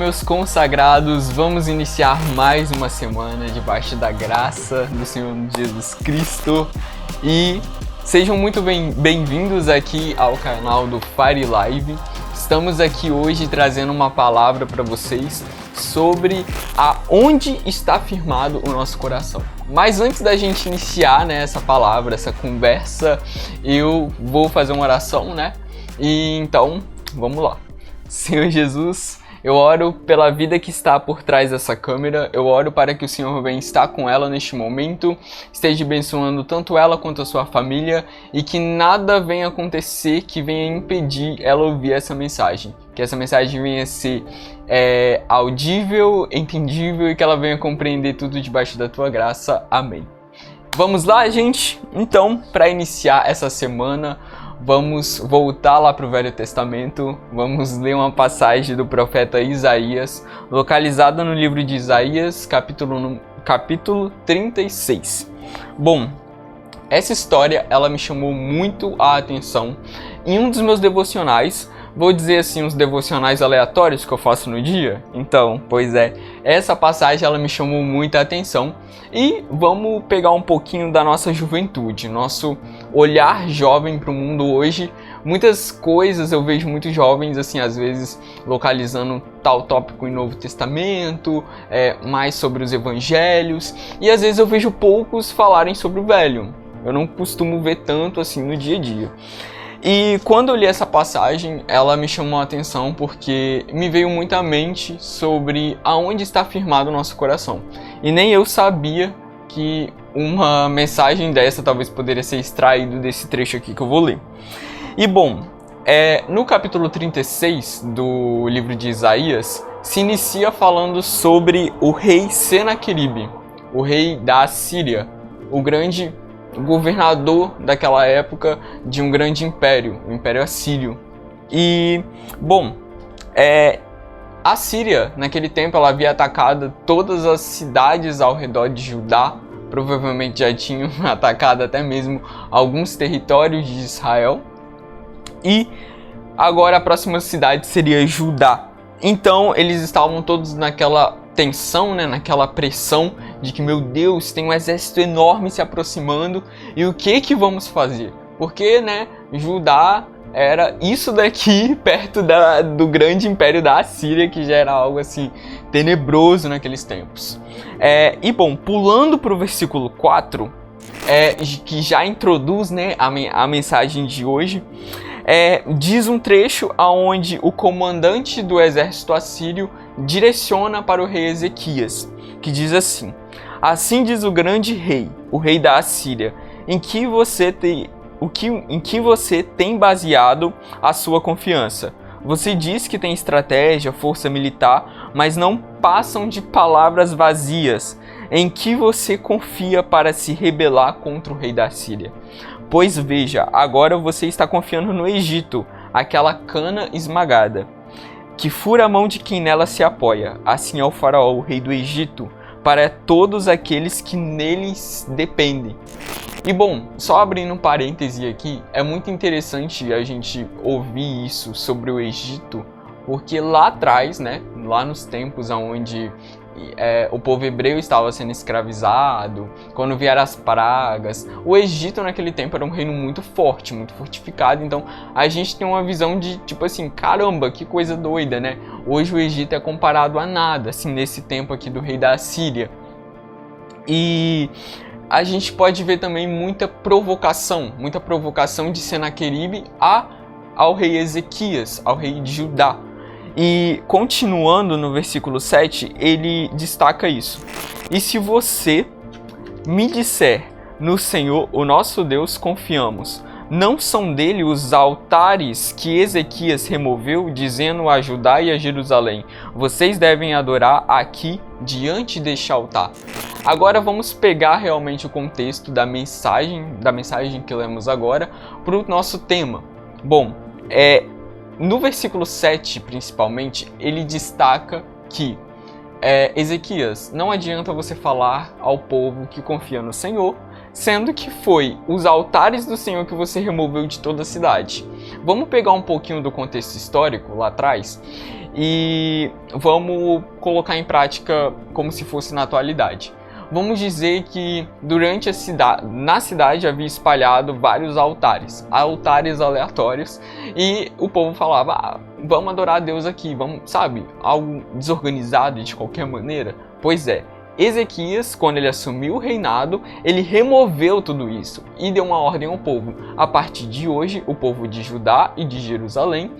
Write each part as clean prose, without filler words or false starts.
meus consagrados, vamos iniciar mais uma semana debaixo da graça do Senhor Jesus Cristo e sejam muito bem-vindos aqui ao canal do Fire Live. Estamos aqui hoje trazendo uma palavra para vocês sobre aonde está firmado o nosso coração. Mas antes da gente iniciar, essa palavra, essa conversa, eu vou fazer uma oração, E então, vamos lá. Senhor Jesus, eu oro pela vida que está por trás dessa câmera, eu oro para que o Senhor venha estar com ela neste momento, esteja abençoando tanto ela quanto a sua família e que nada venha acontecer que venha impedir ela ouvir essa mensagem. Que essa mensagem venha ser audível, entendível e que ela venha compreender tudo debaixo da tua graça. Amém. Vamos lá, gente? Então, para iniciar essa semana, vamos voltar lá para o Velho Testamento, vamos ler uma passagem do profeta Isaías, localizada no livro de Isaías, capítulo 36. Bom, essa história ela me chamou muito a atenção em um dos meus devocionais. Vou dizer assim, uns devocionais aleatórios que eu faço no dia? Então, pois é, essa passagem ela me chamou muita atenção. E vamos pegar um pouquinho da nossa juventude, nosso olhar jovem para o mundo hoje. Muitas coisas eu vejo muitos jovens, assim, às vezes localizando tal tópico em Novo Testamento, mais sobre os evangelhos. E às vezes eu vejo poucos falarem sobre o velho. Eu não costumo ver tanto assim no dia a dia. E quando eu li essa passagem, ela me chamou a atenção porque me veio muito à mente sobre aonde está firmado o nosso coração. E nem eu sabia que uma mensagem dessa talvez poderia ser extraído desse trecho aqui que eu vou ler. E bom, no capítulo 36 do livro de Isaías, se inicia falando sobre o rei Senaqueribe, o rei da Assíria, o grande governador daquela época de um grande império, o Império Assírio. E, bom, a Síria, naquele tempo, ela havia atacado todas as cidades ao redor de Judá, provavelmente já tinham atacado até mesmo alguns territórios de Israel, e agora a próxima cidade seria Judá. Então, eles estavam todos naquela tensão, naquela pressão de que, meu Deus, tem um exército enorme se aproximando e o que vamos fazer? Porque, Judá era isso daqui perto do grande império da Assíria, que já era algo assim tenebroso naqueles tempos. E bom, pulando para o versículo 4, que já introduz a mensagem de hoje, diz um trecho onde o comandante do exército assírio direciona para o rei Ezequias, que diz assim: assim diz o grande rei, o rei da Assíria, em que você tem baseado a sua confiança. Você diz que tem estratégia, força militar, mas não passam de palavras vazias. Em que você confia para se rebelar contra o rei da Assíria? Pois veja, agora você está confiando no Egito, aquela cana esmagada, que fura a mão de quem nela se apoia. Assim é o faraó, o rei do Egito, para todos aqueles que neles dependem. E bom, só abrindo um parêntese aqui, é muito interessante a gente ouvir isso sobre o Egito, porque lá atrás, lá nos tempos onde o povo hebreu estava sendo escravizado, quando vieram as pragas, o Egito naquele tempo era um reino muito forte, muito fortificado. Então a gente tem uma visão de tipo assim, caramba, que coisa doida, Hoje o Egito é comparado a nada, assim, nesse tempo aqui do rei da Assíria. E a gente pode ver também muita provocação de Senaqueribe ao rei Ezequias, ao rei de Judá. E continuando no versículo 7, ele destaca isso. E se você me disser, no Senhor, o nosso Deus, confiamos, não são dele os altares que Ezequias removeu, dizendo a Judá e a Jerusalém: vocês devem adorar aqui diante deste altar. Agora vamos pegar realmente o contexto da mensagem que lemos agora para o nosso tema. Bom, no versículo 7, principalmente, ele destaca que Ezequias, não adianta você falar ao povo que confia no Senhor, sendo que foi os altares do Senhor que você removeu de toda a cidade. Vamos pegar um pouquinho do contexto histórico lá atrás e vamos colocar em prática como se fosse na atualidade. Vamos dizer que durante na cidade havia espalhado vários altares aleatórios, e o povo falava, vamos adorar a Deus aqui, vamos, sabe, algo desorganizado de qualquer maneira. Pois é, Ezequias, quando ele assumiu o reinado, ele removeu tudo isso e deu uma ordem ao povo. A partir de hoje, o povo de Judá e de Jerusalém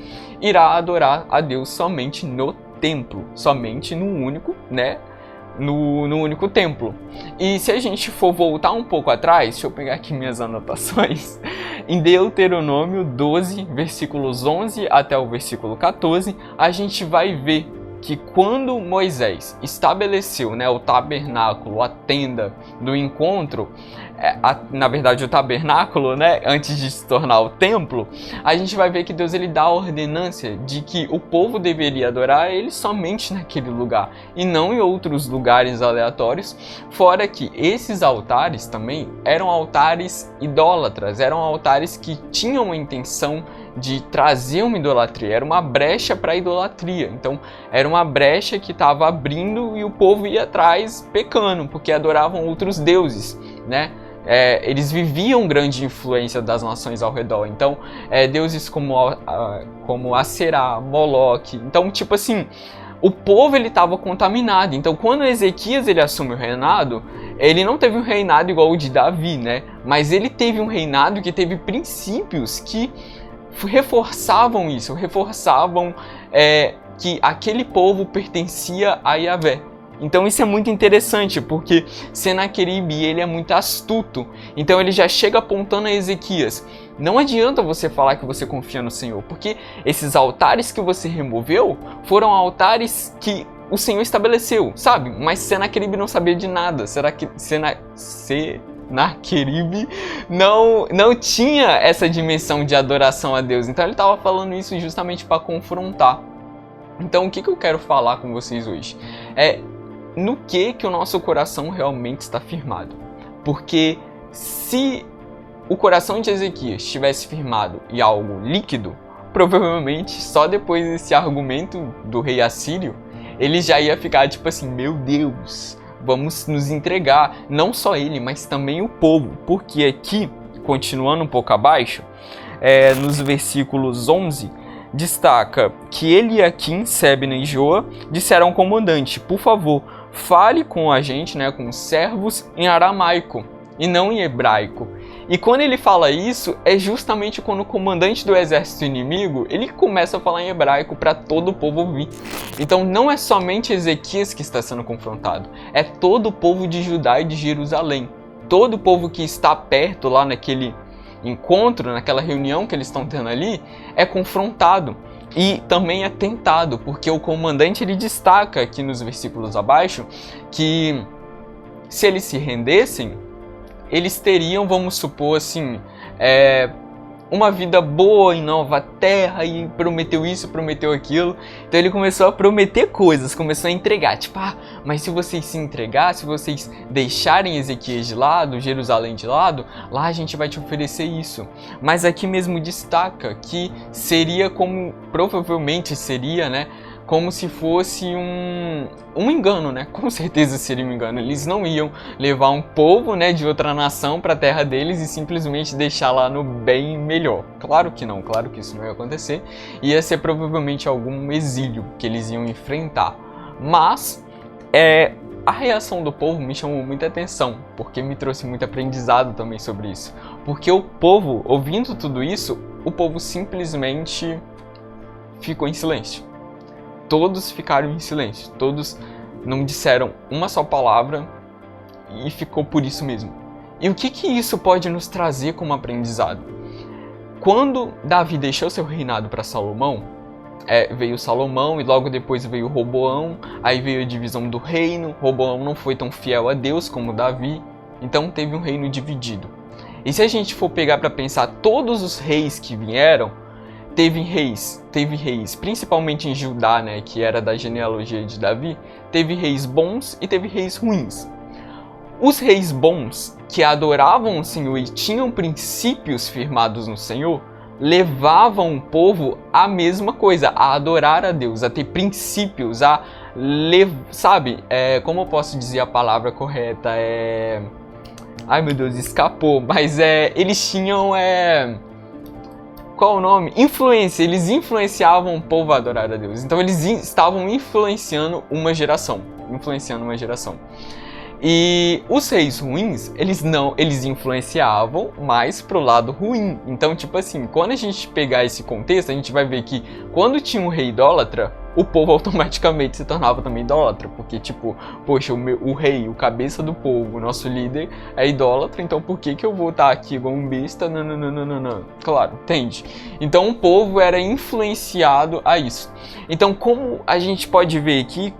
irá adorar a Deus somente no templo, somente no único, no único templo. E se a gente for voltar um pouco atrás, deixa eu pegar aqui minhas anotações, em Deuteronômio 12, versículos 11 até o versículo 14, a gente vai ver que quando Moisés estabeleceu, o tabernáculo, a tenda do encontro, na verdade o tabernáculo, antes de se tornar o templo, a gente vai ver que Deus ele dá a ordenância de que o povo deveria adorar ele somente naquele lugar e não em outros lugares aleatórios, fora que esses altares também eram altares idólatras, eram altares que tinham a intenção de trazer uma idolatria, era uma brecha para a idolatria. Então era uma brecha que estava abrindo e o povo ia atrás pecando, porque adoravam outros deuses, eles viviam grande influência das nações ao redor. Então deuses como Aserá, Moloque. Então tipo assim, o povo ele estava contaminado. Então quando Ezequias ele assume o reinado, ele não teve um reinado igual o de Davi, mas ele teve um reinado que teve princípios que reforçavam isso, que aquele povo pertencia a Yahvé. Então isso é muito interessante, porque Senaqueribe ele é muito astuto. Então ele já chega apontando a Ezequias: não adianta você falar que você confia no Senhor, porque esses altares que você removeu foram altares que o Senhor estabeleceu, sabe? Mas Senaqueribe não sabia de nada. Senaqueribe não tinha essa dimensão de adoração a Deus. Então ele estava falando isso justamente para confrontar. Então o que eu quero falar com vocês hoje é no que o nosso coração realmente está firmado. Porque se o coração de Ezequias estivesse firmado em algo líquido, provavelmente só depois desse argumento do rei assírio, ele já ia ficar tipo assim, meu Deus, vamos nos entregar, não só ele, mas também o povo. Porque aqui, continuando um pouco abaixo, nos versículos 11, destaca que Eliaquim, Sebna e Joa disseram ao comandante: por favor, fale com a gente, com os servos, em aramaico e não em hebraico. E quando ele fala isso, é justamente quando o comandante do exército inimigo, ele começa a falar em hebraico para todo o povo ouvir. Então não é somente Ezequias que está sendo confrontado, é todo o povo de Judá e de Jerusalém. Todo o povo que está perto lá naquele encontro, naquela reunião que eles estão tendo ali, é confrontado. E também é tentado, porque o comandante ele destaca aqui nos versículos abaixo que se eles se rendessem, eles teriam, vamos supor assim, uma vida boa em nova terra, e prometeu isso, prometeu aquilo. Então ele começou a prometer coisas, começou a entregar, tipo, mas se vocês se entregar, se vocês deixarem Ezequias de lado, Jerusalém de lado, lá a gente vai te oferecer isso. Mas aqui mesmo destaca que seria provavelmente seria, como se fosse um engano, Com certeza seria um engano. Eles não iam levar um povo, de outra nação para a terra deles e simplesmente deixar lá no bem melhor. Claro que não, claro que isso não ia acontecer. Ia ser provavelmente algum exílio que eles iam enfrentar. Mas a reação do povo me chamou muita atenção, porque me trouxe muito aprendizado também sobre isso. Porque o povo, ouvindo tudo isso, o povo simplesmente ficou em silêncio. Todos ficaram em silêncio, todos não disseram uma só palavra e ficou por isso mesmo. E o que isso pode nos trazer como aprendizado? Quando Davi deixou seu reinado para Salomão, veio Salomão e logo depois veio Roboão, aí veio a divisão do reino. Roboão não foi tão fiel a Deus como Davi, então teve um reino dividido. E se a gente for pegar para pensar todos os reis que vieram, teve reis, principalmente em Judá, que era da genealogia de Davi, teve reis bons e teve reis ruins. Os reis bons, que adoravam o Senhor e tinham princípios firmados no Senhor, levavam o povo à mesma coisa, a adorar a Deus, a ter princípios, sabe, como eu posso dizer a palavra correta, ai meu Deus, escapou, mas eles tinham, qual o nome? Influência, eles influenciavam o povo a adorar a Deus, então eles estavam influenciando uma geração. E os reis ruins, eles influenciavam mais pro lado ruim. Então, tipo assim, quando a gente pegar esse contexto, a gente vai ver que quando tinha um rei idólatra, o povo automaticamente se tornava também idólatra. Porque, tipo, poxa, o rei, o cabeça do povo, o nosso líder é idólatra, então por que eu vou estar aqui igual um besta? Não. Claro, entende? Então o povo era influenciado a isso. Então, como a gente pode ver aqui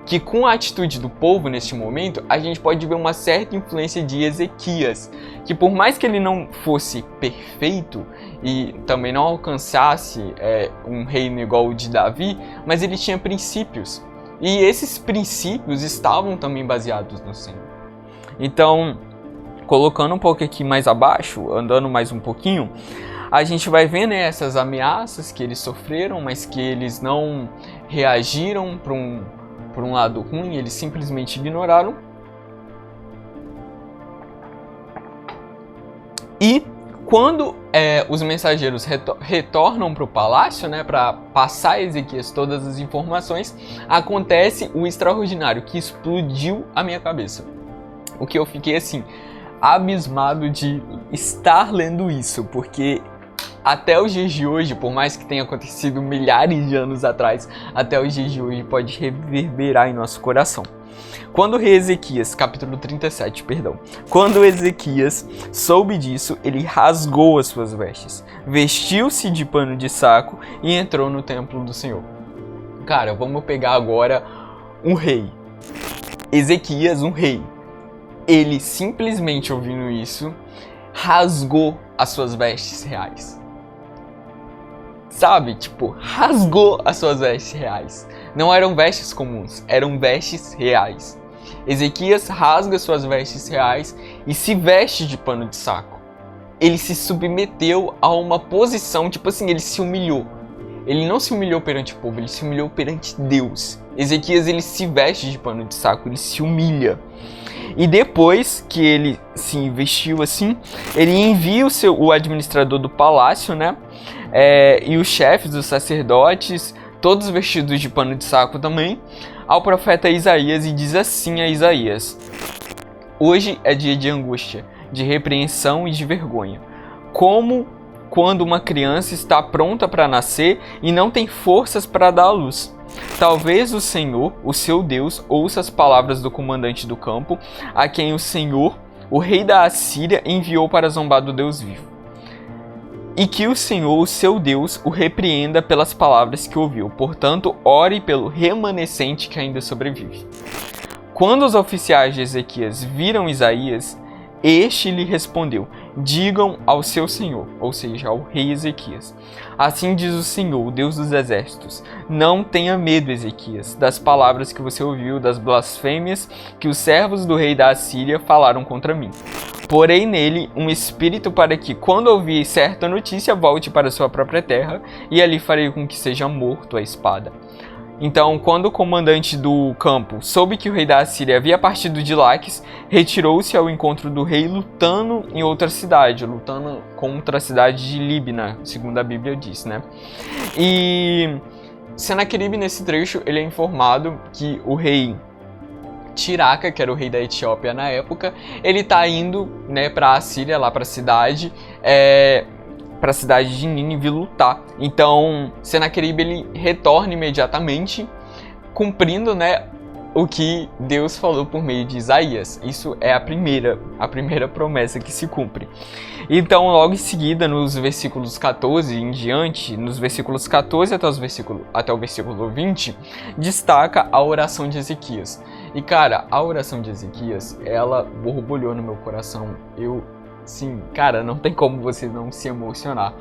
que com a atitude do povo neste momento, a gente pode ver uma certa influência de Ezequias, que por mais que ele não fosse perfeito e também não alcançasse um reino igual o de Davi, mas ele tinha princípios, e esses princípios estavam também baseados no Senhor. Então, colocando um pouco aqui mais abaixo, andando mais um pouquinho, a gente vai ver, né, essas ameaças que eles sofreram, mas que eles não reagiram por um lado ruim, eles simplesmente ignoraram. E quando os mensageiros retornam para o palácio, né, para passar a Ezequias todas as informações, acontece o extraordinário que explodiu a minha cabeça. O que eu fiquei assim, abismado de estar lendo isso, porque até os dias de hoje, por mais que tenha acontecido milhares de anos atrás, até os dias de hoje pode reverberar em nosso coração. Quando o rei Ezequias, capítulo 37, perdão. Quando Ezequias soube disso, ele rasgou as suas vestes, vestiu-se de pano de saco e entrou no templo do Senhor. Cara, vamos pegar agora um rei. Ezequias, um rei. Ele simplesmente ouvindo isso, rasgou as suas vestes reais. Sabe, tipo, rasgou as suas vestes reais. Não eram vestes comuns, eram vestes reais. Ezequias rasga suas vestes reais e se veste de pano de saco. Ele se submeteu a uma posição, tipo assim, ele se humilhou. Ele não se humilhou perante o povo, ele se humilhou perante Deus. Ezequias, ele se veste de pano de saco, ele se humilha. E depois que ele se vestiu assim, ele envia o administrador do palácio, né? E os chefes, os sacerdotes, todos vestidos de pano de saco também, ao profeta Isaías e diz assim a Isaías: hoje é dia de angústia, de repreensão e de vergonha, como quando uma criança está pronta para nascer e não tem forças para dar à luz. Talvez o Senhor, o seu Deus, ouça as palavras do comandante do campo, a quem o Senhor, o rei da Assíria, enviou para zombar do Deus vivo. E que o Senhor, o seu Deus, o repreenda pelas palavras que ouviu. Portanto, ore pelo remanescente que ainda sobrevive. Quando os oficiais de Ezequias viram Isaías, este lhe respondeu: digam ao seu senhor, ou seja, ao rei Ezequias: assim diz o Senhor, o Deus dos exércitos, não tenha medo, Ezequias, das palavras que você ouviu, das blasfêmias que os servos do rei da Assíria falaram contra mim. Porei nele um espírito para que, quando ouvir certa notícia, volte para sua própria terra, e ali farei com que seja morto a espada. Então, quando o comandante do campo soube que o rei da Assíria havia partido de Laques, retirou-se ao encontro do rei lutando em outra cidade, lutando contra a cidade de Líbina, segundo a Bíblia diz, né? E Senaqueribe, nesse trecho, ele é informado que o rei Tiraka, que era o rei da Etiópia na época, ele tá indo, né, para a Síria, lá para a cidade, para a cidade de Nínive lutar. Então, Senaqueribe, ele retorna imediatamente, cumprindo, né, o que Deus falou por meio de Isaías. Isso é a primeira promessa que se cumpre. Então, logo em seguida, nos versículos 14 em diante, nos versículos 14 até o versículo 20, destaca a oração de Ezequias. E, cara, a oração de Ezequias, ela borbulhou no meu coração. Sim, cara, não tem como você não se emocionar,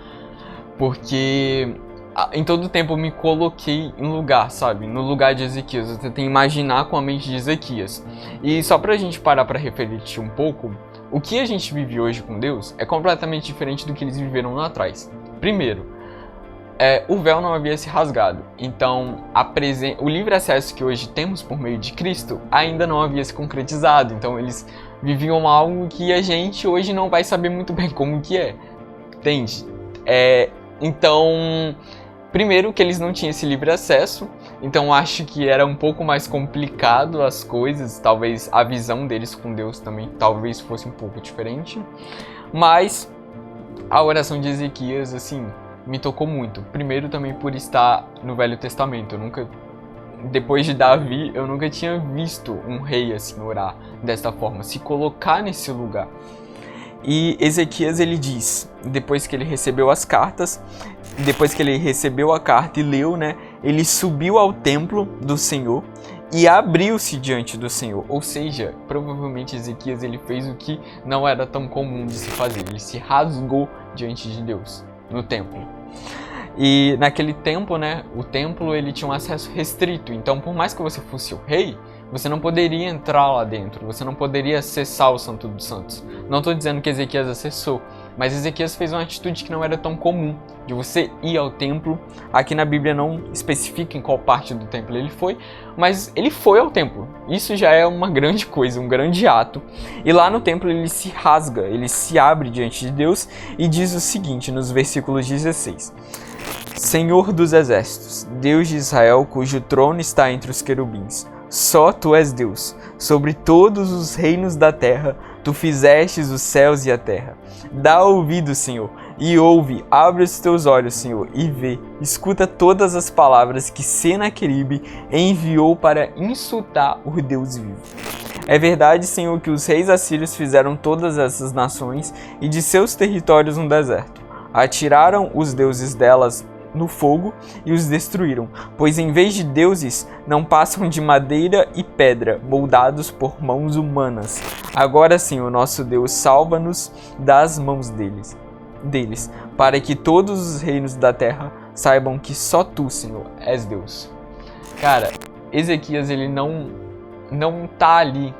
porque em todo tempo eu me coloquei em lugar, sabe? No lugar de Ezequias, eu tentei imaginar com a mente de Ezequias. E só pra gente parar pra refletir um pouco, o que a gente vive hoje com Deus é completamente diferente do que eles viveram lá atrás. Primeiro, o véu não havia se rasgado, então o livre acesso que hoje temos por meio de Cristo ainda não havia se concretizado, então eles viviam algo que a gente hoje não vai saber muito bem como que é, entende? Então, primeiro que eles não tinham esse livre acesso, então acho que era um pouco mais complicado as coisas, talvez a visão deles com Deus também talvez fosse um pouco diferente, mas a oração de Ezequias, assim, me tocou muito. Primeiro também por estar no Velho Testamento, depois de Davi, eu nunca tinha visto um rei assim orar desta forma, se colocar nesse lugar. E Ezequias, ele diz, depois que ele recebeu as cartas, depois que ele recebeu a carta e leu, né, ele subiu ao templo do Senhor e abriu-se diante do Senhor. Ou seja, provavelmente Ezequias ele fez o que não era tão comum de se fazer, ele se rasgou diante de Deus no templo. E naquele tempo, né, o templo ele tinha um acesso restrito, então por mais que você fosse o rei, você não poderia entrar lá dentro, você não poderia acessar o Santo dos Santos. Não estou dizendo que Ezequias acessou, mas Ezequias fez uma atitude que não era tão comum, de você ir ao templo. Aqui na Bíblia não especifica em qual parte do templo ele foi, mas ele foi ao templo. Isso já é uma grande coisa, um grande ato. E lá no templo ele se rasga, ele se abre diante de Deus e diz o seguinte nos versículos 16. Senhor dos exércitos, Deus de Israel, cujo trono está entre os querubins, só tu és Deus, sobre todos os reinos da terra, tu fizestes os céus e a terra. Dá ouvido, Senhor, e ouve, abre os teus olhos, Senhor, e vê, escuta todas as palavras que Senaqueribe enviou para insultar o Deus vivo. É verdade, Senhor, que os reis assírios fizeram todas essas nações e de seus territórios um deserto. Atiraram os deuses delas no fogo e os destruíram, pois em vez de deuses não passam de madeira e pedra, moldados por mãos humanas. Agora sim, o nosso Deus salva-nos das mãos deles, para que todos os reinos da terra saibam que só tu, Senhor, és Deus. Cara, Ezequias ele não tá ali,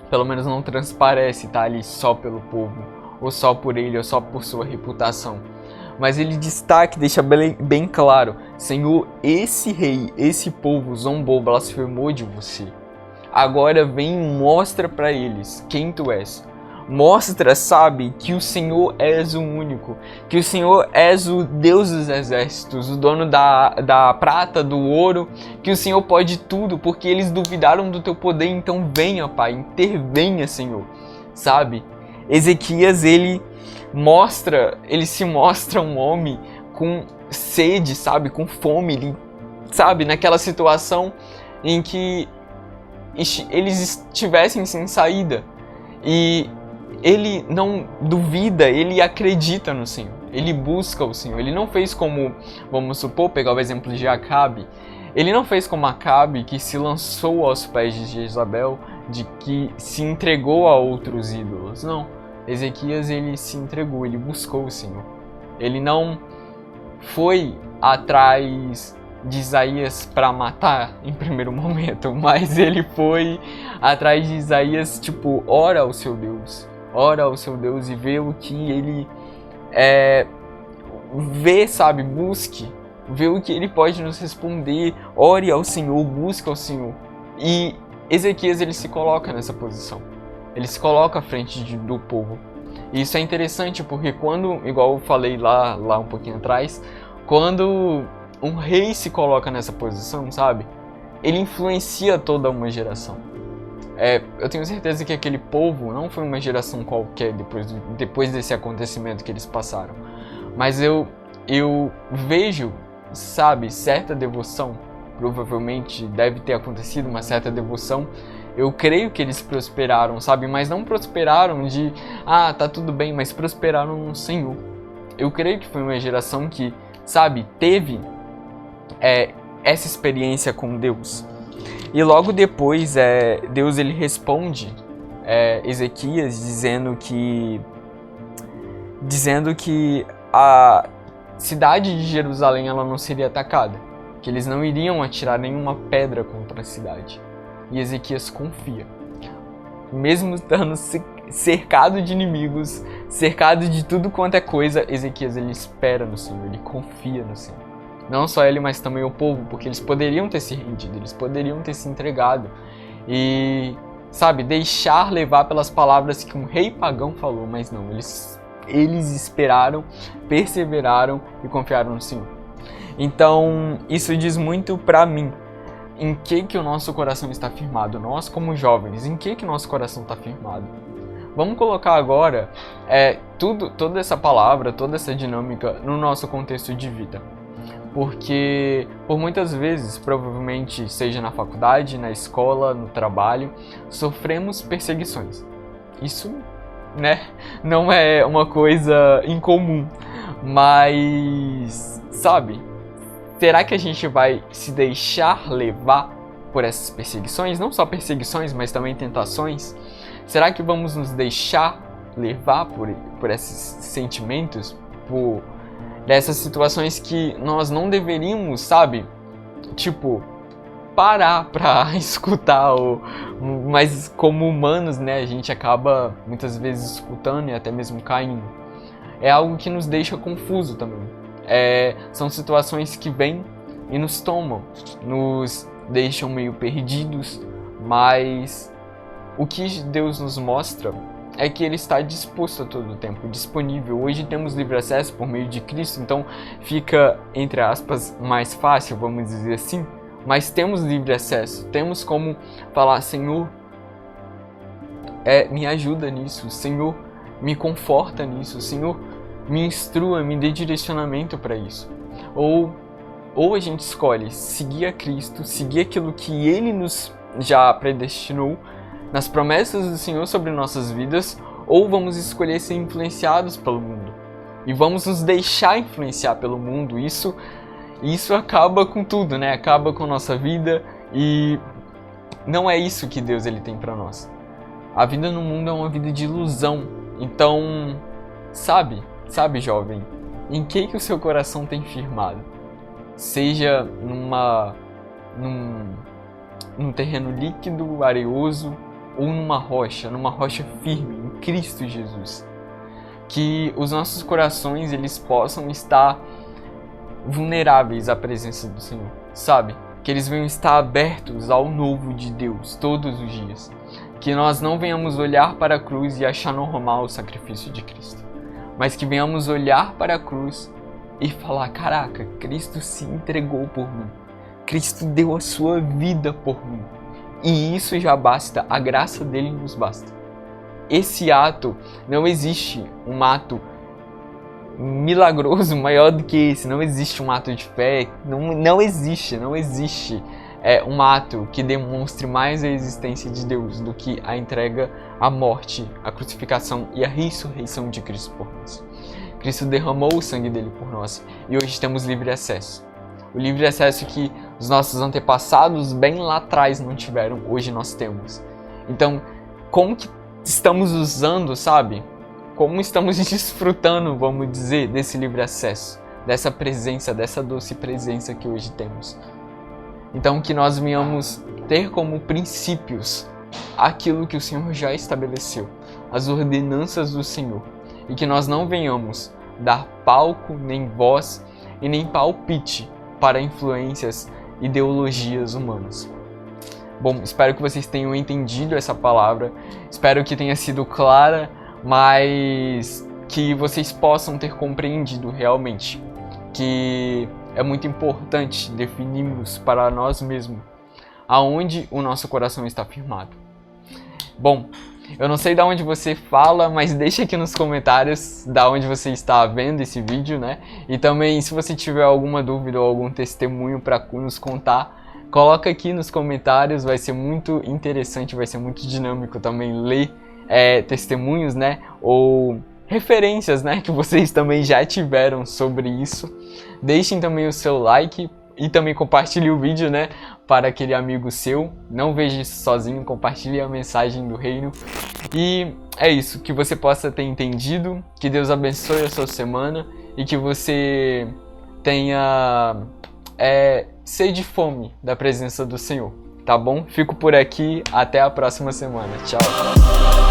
pelo menos não transparece, tá ali só pelo povo, ou só por ele, ou só por sua reputação. Mas ele destaca e deixa bem claro, Senhor, esse rei, esse povo zombou, blasfemou de você. Agora vem e mostra para eles quem tu és. Mostra, sabe, que o Senhor és o único, que o Senhor és o Deus dos exércitos, o dono da prata, do ouro, que o Senhor pode tudo, porque eles duvidaram do teu poder, então venha, Pai, intervenha, Senhor, sabe? Ezequias, ele se mostra um homem com sede, sabe, com fome, ele, sabe, naquela situação em que eles estivessem sem saída, e ele não duvida, ele acredita no Senhor, ele busca o Senhor. Ele não fez como, vamos supor, pegar o exemplo de Acabe, ele não fez como Acabe, que se lançou aos pés de Jezabel, de que se entregou a outros ídolos, não. Ezequias ele se entregou, ele buscou o Senhor. Ele não foi atrás de Isaías para matar em primeiro momento, mas ele foi atrás de Isaías, tipo, ora ao seu Deus e vê o que ele vê, sabe, busque, vê o que ele pode nos responder, ore ao Senhor, busque ao Senhor. E Ezequias ele se coloca nessa posição. Ele se coloca à frente do povo. E isso é interessante porque quando, igual eu falei lá um pouquinho atrás, quando um rei se coloca nessa posição, sabe? Ele influencia toda uma geração. Eu tenho certeza que aquele povo não foi uma geração qualquer depois desse acontecimento que eles passaram. Mas eu vejo, sabe, certa devoção. Provavelmente deve ter acontecido uma certa devoção. Eu creio que eles prosperaram, sabe? Mas não prosperaram de, tá tudo bem, mas prosperaram no Senhor. Eu creio que foi uma geração que, sabe, teve essa experiência com Deus. E logo depois, Deus ele responde Ezequias dizendo que a cidade de Jerusalém ela não seria atacada, que eles não iriam atirar nenhuma pedra contra a cidade. E Ezequias confia. Mesmo estando cercado de inimigos, cercado de tudo quanto é coisa, Ezequias ele espera no Senhor, ele confia no Senhor. Não só ele, mas também o povo, porque eles poderiam ter se rendido, eles poderiam ter se entregado e, sabe, deixar levar pelas palavras que um rei pagão falou, mas não, eles esperaram, perseveraram e confiaram no Senhor. Então, isso diz muito pra mim. Em que o nosso coração está firmado? Nós, como jovens, em que nosso coração está firmado? Vamos colocar agora toda essa palavra, toda essa dinâmica no nosso contexto de vida. Porque, por muitas vezes, provavelmente seja na faculdade, na escola, no trabalho, sofremos perseguições. Isso, né, não é uma coisa incomum, mas, sabe, será que a gente vai se deixar levar por essas perseguições? Não só perseguições, mas também tentações? Será que vamos nos deixar levar por esses sentimentos? Por dessas situações que nós não deveríamos, sabe? Tipo, parar pra escutar, mas como humanos, né, a gente acaba muitas vezes escutando e até mesmo caindo. É algo que nos deixa confuso também. São situações que vêm e nos tomam, nos deixam meio perdidos, mas o que Deus nos mostra é que Ele está disposto a todo tempo, disponível. Hoje temos livre acesso por meio de Cristo, então fica, entre aspas, mais fácil, vamos dizer assim, mas temos livre acesso, temos como falar, Senhor, me ajuda nisso, Senhor, me conforta nisso, Senhor, me instrua, me dê direcionamento para isso. Ou a gente escolhe seguir a Cristo, seguir aquilo que Ele nos já predestinou, nas promessas do Senhor sobre nossas vidas, ou vamos escolher ser influenciados pelo mundo. E vamos nos deixar influenciar pelo mundo. Isso acaba com tudo, né? Acaba com nossa vida e não é isso que Deus ele tem para nós. A vida no mundo é uma vida de ilusão. Então, sabe jovem, em que o seu coração tem firmado? Seja num terreno líquido, areoso, ou numa rocha firme, em Cristo Jesus. Que os nossos corações eles possam estar vulneráveis à presença do Senhor, sabe? Que eles venham estar abertos ao novo de Deus todos os dias. Que nós não venhamos olhar para a cruz e achar normal o sacrifício de Cristo, mas que venhamos olhar para a cruz e falar, caraca, Cristo se entregou por mim. Cristo deu a sua vida por mim. E isso já basta, a graça dele nos basta. Esse ato, não existe um ato milagroso maior do que esse, não existe um ato de fé, não existe um ato que demonstre mais a existência de Deus do que a entrega, a morte, a crucificação e a ressurreição de Cristo por nós. Cristo derramou o sangue dele por nós e hoje temos livre acesso. O livre acesso que os nossos antepassados bem lá atrás não tiveram, hoje nós temos. Então, como que estamos usando, sabe? Como estamos desfrutando, vamos dizer, desse livre acesso, dessa presença, dessa doce presença que hoje temos. Então, que nós venhamos ter como princípios aquilo que o Senhor já estabeleceu, as ordenanças do Senhor, e que nós não venhamos dar palco, nem voz e nem palpite para influências, ideologias humanas. Bom, espero que vocês tenham entendido essa palavra, espero que tenha sido clara, mas que vocês possam ter compreendido realmente que é muito importante definirmos para nós mesmos aonde o nosso coração está firmado. Bom, eu não sei de onde você fala, mas deixa aqui nos comentários de onde você está vendo esse vídeo, né? E também, se você tiver alguma dúvida ou algum testemunho para nos contar, coloca aqui nos comentários, vai ser muito interessante, vai ser muito dinâmico também ler testemunhos, né? Ou referências, né? Que vocês também já tiveram sobre isso. Deixem também o seu like e também compartilhe o vídeo, né? Para aquele amigo seu. Não veja isso sozinho, compartilhe a mensagem do reino. E é isso, que você possa ter entendido, que Deus abençoe a sua semana e que você tenha sede e fome da presença do Senhor, tá bom? Fico por aqui, até a próxima semana. Tchau!